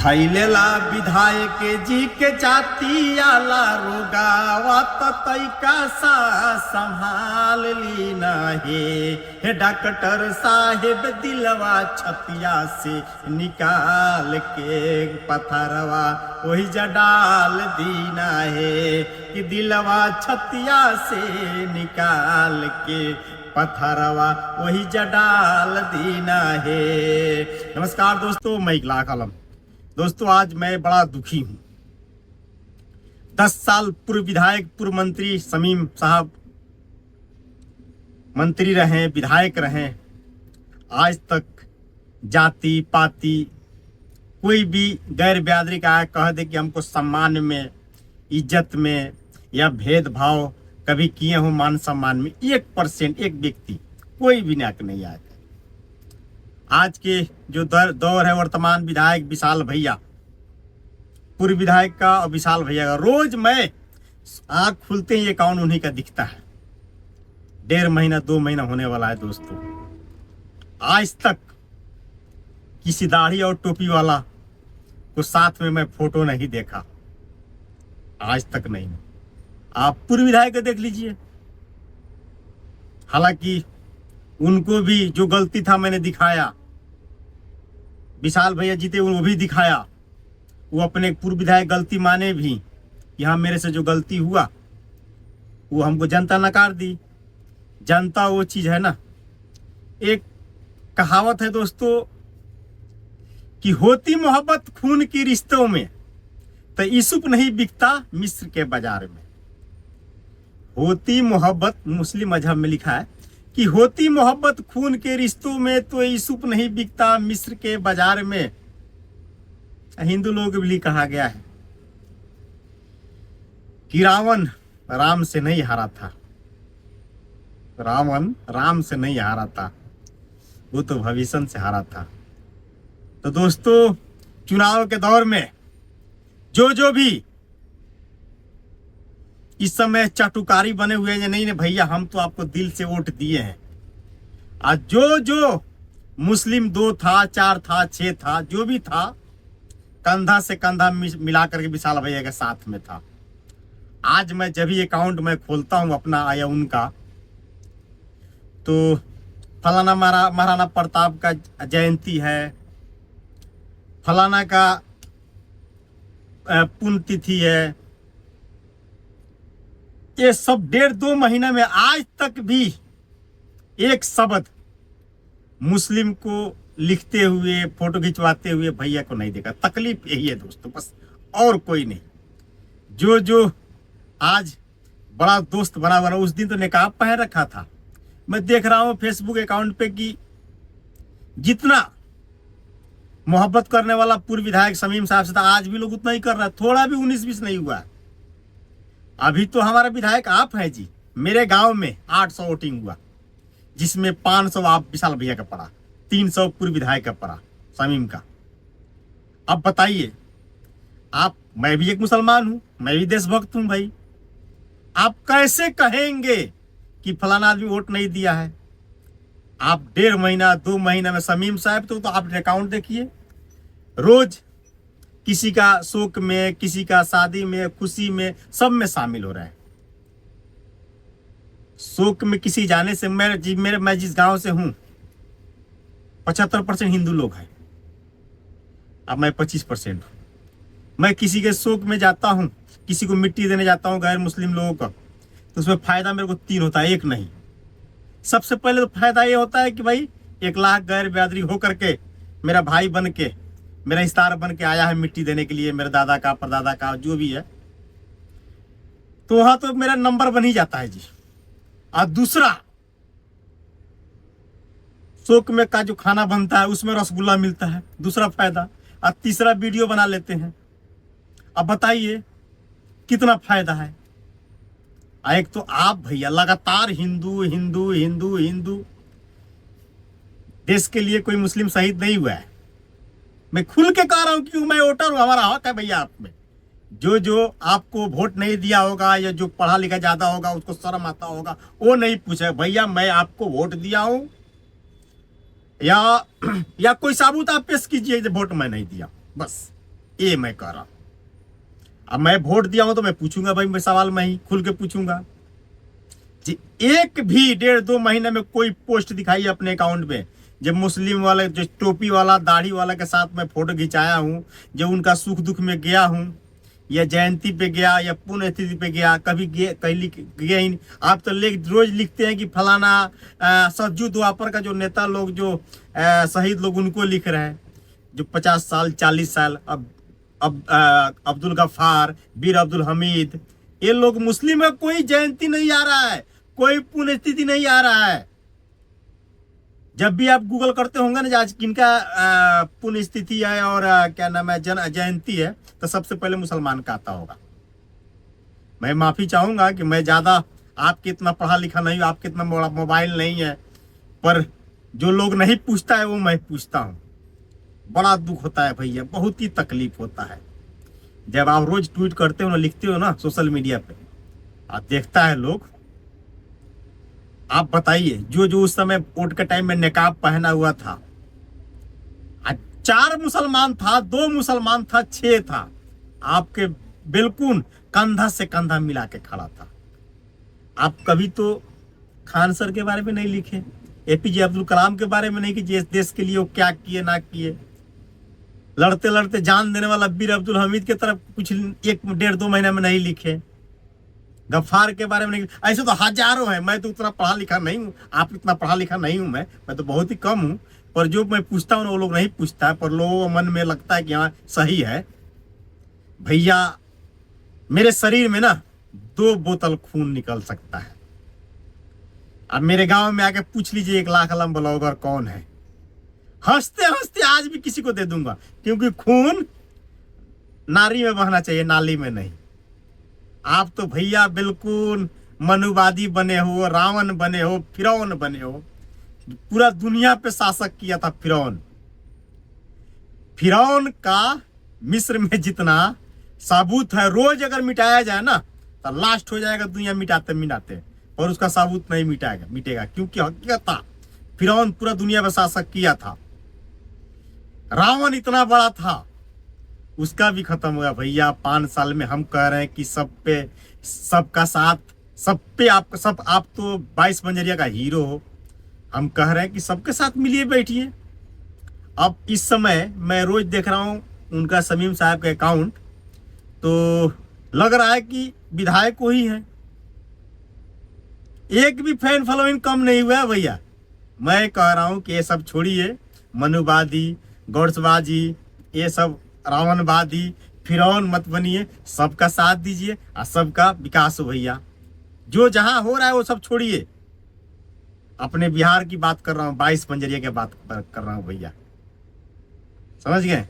धैलेला विधायक जी के जाती आला रोगावा तैका सा संभाल ली हे डॉक्टर साहेब दिलवा छतिया से निकाल के पथरवा वही जडाल दीना है कि दिलवा छतिया से निकाल के पथरवा वही जडाल दीना है। नमस्कार दोस्तों, मैं इकलाक आलम। दोस्तों, आज मैं बड़ा दुखी हूं। 10 साल पूर्व विधायक, पूर्व मंत्री शमीम साहब मंत्री रहे, विधायक रहे। आज तक जाति पाति कोई भी गैर बिरादरी का कह दे कि हमको सम्मान में, इज्जत में या भेदभाव कभी किए हो, मान सम्मान में 1% एक व्यक्ति कोई भी न्याक नहीं आया। आज के जो दौर है, वर्तमान विधायक विशाल भैया, पूर्व विधायक का और विशाल भैया का, रोज मैं आंख खुलते ही अकाउंट उन्हीं का दिखता है। 1.5 महीना 2 महीना होने वाला है दोस्तों। आज तक किसी दाढ़ी और टोपी वाला को साथ में मैं फोटो नहीं देखा, आज तक नहीं। आप पूर्व विधायक को देख लीजिए, हालांकि उनको भी जो गलती था मैंने दिखाया, विशाल भैया जीते वो भी दिखाया। वो अपने पूर्व विधायक गलती माने भी कि हाँ मेरे से जो गलती हुआ वो हमको जनता नकार दी। जनता वो चीज है ना, एक कहावत है दोस्तों कि होती मोहब्बत खून की रिश्तों में तो यूसुफ नहीं बिकता मिस्र के बाजार में। होती मोहब्बत, मुस्लिम मजहब में लिखा है कि होती मोहब्बत खून के रिश्तों में तो यूसुफ नहीं बिकता मिस्र के बाजार में। हिंदू लोग के लिए कहा गया है कि रावण राम से नहीं हारा था, रावण राम से नहीं हारा था, वो तो भविष्य से हारा था। तो दोस्तों, चुनाव के दौर में जो भी इस समय चाटुकारी बने हुए हैं, नहीं भैया हम तो आपको दिल से वोट दिए हैं। आज जो मुस्लिम 2 था, 4 था, 6 था, जो भी था, कंधा से कंधा मिला करके विशाल भैया के साथ में था। आज मैं जब भी अकाउंट में खोलता हूं अपना या उनका, तो फलाना महाराणा प्रताप का जयंती है, फलाना का पुण्यतिथि है, ये सब 1.5-2 महीना में आज तक भी एक शब्द मुस्लिम को लिखते हुए, फोटो खिंचवाते हुए भैया को नहीं देखा। तकलीफ यही है दोस्तों, बस और कोई नहीं। जो आज बड़ा दोस्त बना, उस दिन तो निकाब पहन रखा था। मैं देख रहा हूं फेसबुक अकाउंट पे कि जितना मोहब्बत करने वाला पूर्व विधायक शमीम साहब से था, आज भी लोग उतना ही कर रहा है। थोड़ा भी 19-20 नहीं हुआ। अभी तो हमारा विधायक आप है जी। मेरे गांव में 800 वोटिंग हुआ, जिसमें 500 आप विशाल भैया का पड़ा, 300 पूर्व विधायक का पड़ा शमीम का। अब बताइए आप, मैं भी एक मुसलमान हूं, मैं भी देशभक्त हूं भाई, आप कैसे कहेंगे कि फलाना आदमी वोट नहीं दिया है? आप 1.5 महीना 2 महीना में शमीम साहब तो आप अकाउंट देखिए, रोज किसी का शोक में, किसी का शादी में, खुशी में, सब में शामिल हो रहे हैं। शोक में किसी जाने से, मैं जिस गांव से हूं 75% हिंदू लोग हैं, अब मैं 25% हूं। मैं किसी के शोक में जाता हूं, किसी को मिट्टी देने जाता हूं गैर मुस्लिम लोगों का, तो उसमें फायदा मेरे को 3 होता है, 1 नहीं। सबसे पहले तो फायदा ये होता है कि भाई 1 लाख गैर बिरादरी होकर के मेरा भाई बन के, मेरा हिस्सादार बन के आया है मिट्टी देने के लिए, मेरे दादा का, परदादा का, जो भी है, तो वहां तो मेरा नंबर बन ही जाता है जी। और दूसरा, शोक में का जो खाना बनता है उसमें रसगुल्ला मिलता है, दूसरा फायदा। और तीसरा, वीडियो बना लेते हैं। अब बताइए कितना फायदा है। एक तो आप भैया लगातार हिंदू हिंदू हिंदू हिंदू, देश के लिए कोई मुस्लिम शहीद नहीं हुआ है। मैं खुल के कह रहा हूं कि मैं वोटर हूं, हमारा हक है भैया आप में। जो आपको वोट नहीं दिया होगा या जो पढ़ा लिखा ज्यादा होगा, उसको शर्म आता होगा, वो नहीं पूछे भैया मैं आपको वोट दिया हूं, या कोई साबूत आप पेश कीजिए वोट मैं नहीं दिया, बस ये मैं कह रहा हूं। अब मैं वोट दिया हूं तो मैं पूछूंगा भाई, मैं सवाल मैं ही खुल के पूछूंगा जी। एक भी 1.5-2 महीने में कोई पोस्ट दिखाई अपने अकाउंट में जब मुस्लिम वाले जो टोपी वाला दाढ़ी वाला के साथ मैं फोटो खिंचाया हूं, जो उनका सुख दुख में गया हूं, या जयंती पे गया या पुण्यतिथि पे गया, कभी कहीं गया ही नहीं। आप तो रोज लिखते हैं कि फलाना सज्जू द्वापर का जो नेता लोग जो शहीद लोग उनको लिख रहे हैं, जो 50 साल 40 साल अब अब्दुल गफ्फार, वीर अब्दुल हमीद, ये लोग मुस्लिम है। कोई जयंती नहीं आ रहा है, कोई पुण्यतिथि नहीं आ रहा है। जब भी आप गूगल करते होंगे ना आज किनका पुण्यतिथि है और क्या नाम है जयंती है, तो सबसे पहले मुसलमान का आता होगा। मैं माफी चाहूंगा कि मैं ज्यादा आपके इतना पढ़ा लिखा नहीं हूं, आपके इतना मोबाइल नहीं है, पर जो लोग नहीं पूछता है वो मैं पूछता हूं। बड़ा दुख होता है भैया, बहुत ही तकलीफ होता है जब आप रोज ट्वीट करते हो ना, लिखते हो ना सोशल मीडिया पे, आप देखता है लोग। आप बताइए, जो उस समय वोट के टाइम में निकाब पहना हुआ था, 4 मुसलमान था, 2 मुसलमान था, 6 था, आपके बिल्कुल कंधा से कंधा मिला के खड़ा था। आप कभी तो खान सर के बारे में नहीं लिखे, एपीजे अब्दुल कलाम के बारे में नहीं कि जिस देश के लिए वो क्या किए ना किए। लड़ते लड़ते जान देने वाला वीर अब्दुल हमीद की तरफ कुछ 1-1.5-2 महीने में नहीं लिखे। गफ्फार के बारे में नहीं। ऐसे तो हजारों हैं। मैं तो उतना पढ़ा लिखा नहीं हूँ, आप इतना पढ़ा लिखा नहीं हूँ, मैं तो बहुत ही कम हूँ, पर जो मैं पूछता हूँ वो लोग नहीं पूछता, पर लोगों के मन में लगता है कि हाँ सही है। भैया मेरे शरीर में ना 2 बोतल खून निकल सकता है। अब मेरे गांव में आके पूछ लीजिए 1 लाख अलम ब्लॉगर कौन है, हंसते हंसते आज भी किसी को दे दूंगा, क्योंकि खून नारी में बहना चाहिए, नाली में नहीं। आप तो भैया बिल्कुल मनुवादी बने हो, रावण बने हो, फिरौन बने हो। पूरा दुनिया पे शासक किया था फिरौन का मिस्र में जितना साबूत है, रोज अगर मिटाया जाए ना तो लास्ट हो जाएगा दुनिया मिटाते मिटाते, और उसका साबूत नहीं मिटेगा, क्योंकि हकीकत था फिरौन पूरा दुनिया पे शासक किया था। रावण इतना बड़ा था, उसका भी खत्म हुआ भैया 5 साल में। हम कह रहे हैं कि सब पे सबका साथ, सब पे आप तो 22 बंजरिया का हीरो हो। हम कह रहे हैं कि सबके साथ मिलिए बैठिए। अब इस समय मैं रोज देख रहा हूं उनका शमीम साहब का अकाउंट, तो लग रहा है कि विधायक को ही है। एक भी फैन फॉलोइंग कम नहीं हुआ है भैया। मैं कह रहा हूं कि ये सब छोड़िए, मनुवादी, गौरसबाजी, ये सब रावणवादी, फिरौन मत बनिए, सबका साथ दीजिए और सबका विकास हो भैया। जो जहां हो रहा है वो सब छोड़िए। अपने बिहार की बात कर रहा हूं, 22 बंजरिया की बात कर रहा हूं भैया, समझ गए।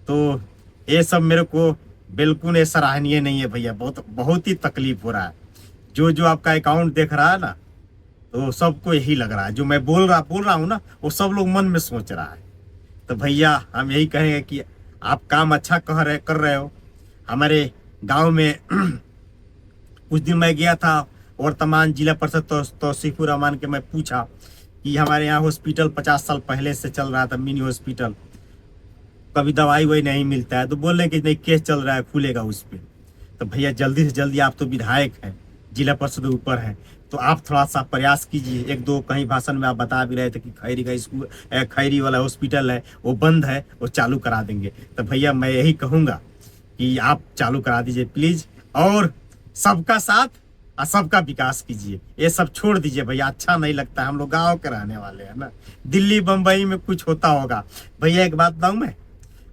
तो ये सब मेरे को बिल्कुल सराहनीय नहीं है भैया, बहुत ही तकलीफ हो रहा है। जो आपका अकाउंट देख रहा है ना, तो सबको यही लग रहा है, जो मैं बोल रहा हूँ ना, वो सब लोग मन में सोच रहा है। तो भैया हम यही कहेंगे कि आप काम अच्छा कर रहे हो। हमारे गांव में कुछ दिन मैं गया था, वर्तमान जिला परिषद तौसीफुर रहमान के मैं पूछा कि हमारे यहाँ हॉस्पिटल 50 साल पहले से चल रहा था, मिनी हॉस्पिटल, कभी दवाई वही नहीं मिलता है, तो बोल रहे कि नहीं केस चल रहा है, खुलेगा उस पर। तो भैया जल्दी से जल्दी, आप तो विधायक हैं, जिला परिषद ऊपर है, तो आप थोड़ा सा प्रयास कीजिए। 1-2 कहीं भाषण में आप बता भी रहे थे कि खैरी का स्कूल, खैरी वाला हॉस्पिटल है वो बंद है, वो चालू करा देंगे। तो भैया मैं यही कहूँगा कि आप चालू करा दीजिए प्लीज, और सबका साथ और सबका विकास कीजिए। ये सब छोड़ दीजिए भैया, अच्छा नहीं लगता। हम लोग गाँव के रहने वाले हैं ना, दिल्ली बम्बई में कुछ होता होगा। भैया एक बात बताऊँ मैं,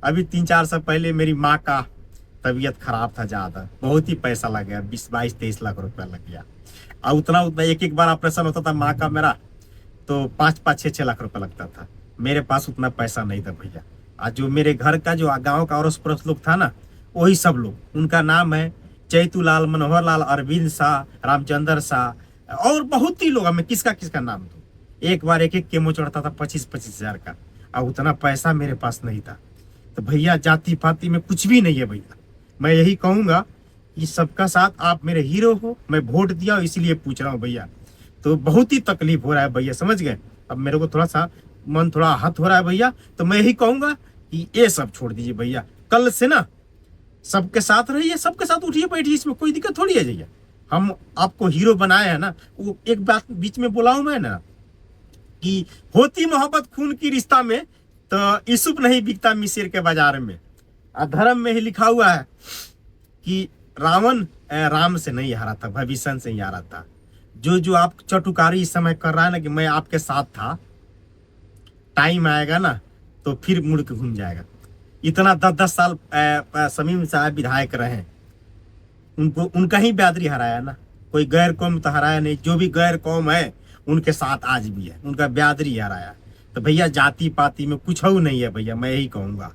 अभी 3-4 साल पहले मेरी माँ का तबीयत खराब था, ज़्यादा बहुत ही पैसा लग गया, 22-23 लाख रुपया लग गया। और उतना एक बार ऑपरेशन होता था माँ का मेरा, तो 5-6 लाख रुपया लगता था। मेरे पास उतना पैसा नहीं था भैया। आज जो मेरे घर का जो गांव का अड़ोस पड़ोस लोग था ना, वही सब लोग, उनका नाम है चैतूलाल, मनोहर लाल, अरविंद शाह, रामचंद्र शाह, और बहुत ही लोग। मैं किसका नाम दूं? एक बार एक केमो चढ़ता था 25-25 हजार का, और उतना पैसा मेरे पास नहीं था। तो भैया जाति पाति में कुछ भी नहीं है भैया। मैं यही कहूँगा कि सबका साथ, आप मेरे हीरो हो, मैं वोट दिया इसीलिए पूछ रहा हूँ भैया। तो बहुत ही तकलीफ हो रहा है भैया, समझ गए। अब मेरे को थोड़ा सा मन थोड़ा आहत हो रहा है भैया, तो मैं यही कहूँगा कि ये सब छोड़ दीजिए भैया। कल से ना सबके साथ रहिए, सबके साथ उठिए बैठिए, इसमें कोई दिक्कत थोड़ी है भैया। हम आपको हीरो बनाए हैं ना। वो एक बात बीच में बोला हूं मैं ना कि होती मोहब्बत खून की रिश्ता में, तो यूसुफ नहीं बिकता मिस्र के बाजार में। धर्म में ही लिखा हुआ है कि रावण राम से नहीं हारा था, भविष्य से ही हारा था। जो जो आप चटुकारी इस समय कर रहा है ना कि मैं आपके साथ था, टाइम आएगा ना तो फिर मुड़ के घूम जाएगा। इतना 10-10 साल शमीम साहब विधायक रहे, उनको उनका ही बिरादरी हराया ना, कोई गैर कौम तो हराया नहीं। जो भी गैर कौम है उनके साथ आज भी है, उनका बिरादरी हराया। तो भैया जाति पाति में कुछ हो नहीं है भैया, मैं यही कहूंगा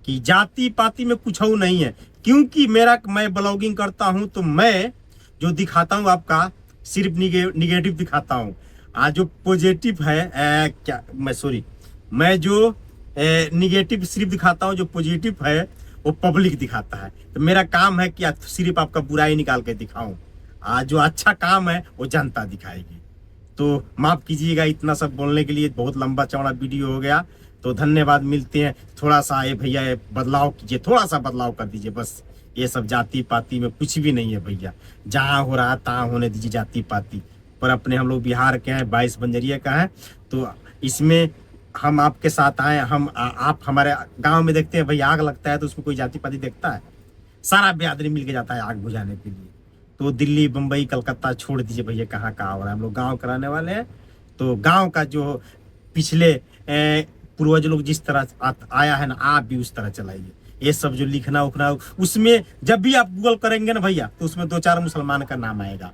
कि जाति पाति में कुछ हो नहीं है। क्योंकि मैं ब्लॉगिंग करता हूं तो मैं जो दिखाता हूं आपका सिर्फ निगेटिव दिखाता हूं। आज जो पॉजिटिव है मैं जो निगेटिव सिर्फ दिखाता हूं, जो पॉजिटिव है वो पब्लिक दिखाता है। तो मेरा काम है कि सिर्फ आपका बुराई निकाल के दिखाऊं, आज जो अच्छा काम है वो जनता दिखाएगी। तो माफ कीजिएगा इतना सब बोलने के लिए, बहुत लंबा चौड़ा वीडियो हो गया। तो धन्यवाद, मिलते हैं। थोड़ा सा ये भैया बदलाव कीजिए, थोड़ा सा बदलाव कर दीजिए बस। ये सब जाति पाति में कुछ भी नहीं है भैया, जहाँ हो रहा है तहाँ होने दीजिए जाति पाति। पर अपने हम लोग बिहार के हैं, 22 बंजरिया का है, तो इसमें हम आपके साथ आए। आप हमारे गांव में देखते हैं भैया आग लगता है तो उसमें कोई जाति पाति देखता है? सारा बिरादरी मिल के जाता है आग बुझाने के लिए। तो दिल्ली बम्बई कलकत्ता छोड़ दीजिए भैया, कहाँ हो रहा है। हम लोग गाँव कराने वाले हैं। तो गाँव का जो पिछले पूर्वज लोग जिस तरह आया है ना, आप भी उस तरह चलाइए। ये सब जो लिखना उखना, उसमें जब भी आप गूगल करेंगे ना भैया तो उसमें 2-4 मुसलमान का नाम आएगा।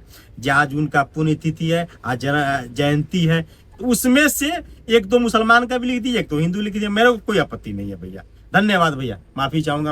आज उनका पुण्यतिथि है, आज जयंती है, तो उसमें से 1-2 मुसलमान का भी लिख दीजिए, 1 तो हिंदू लिख दीजिए, मेरे को कोई आपत्ति नहीं है भैया। धन्यवाद भैया, माफी चाहूंगा।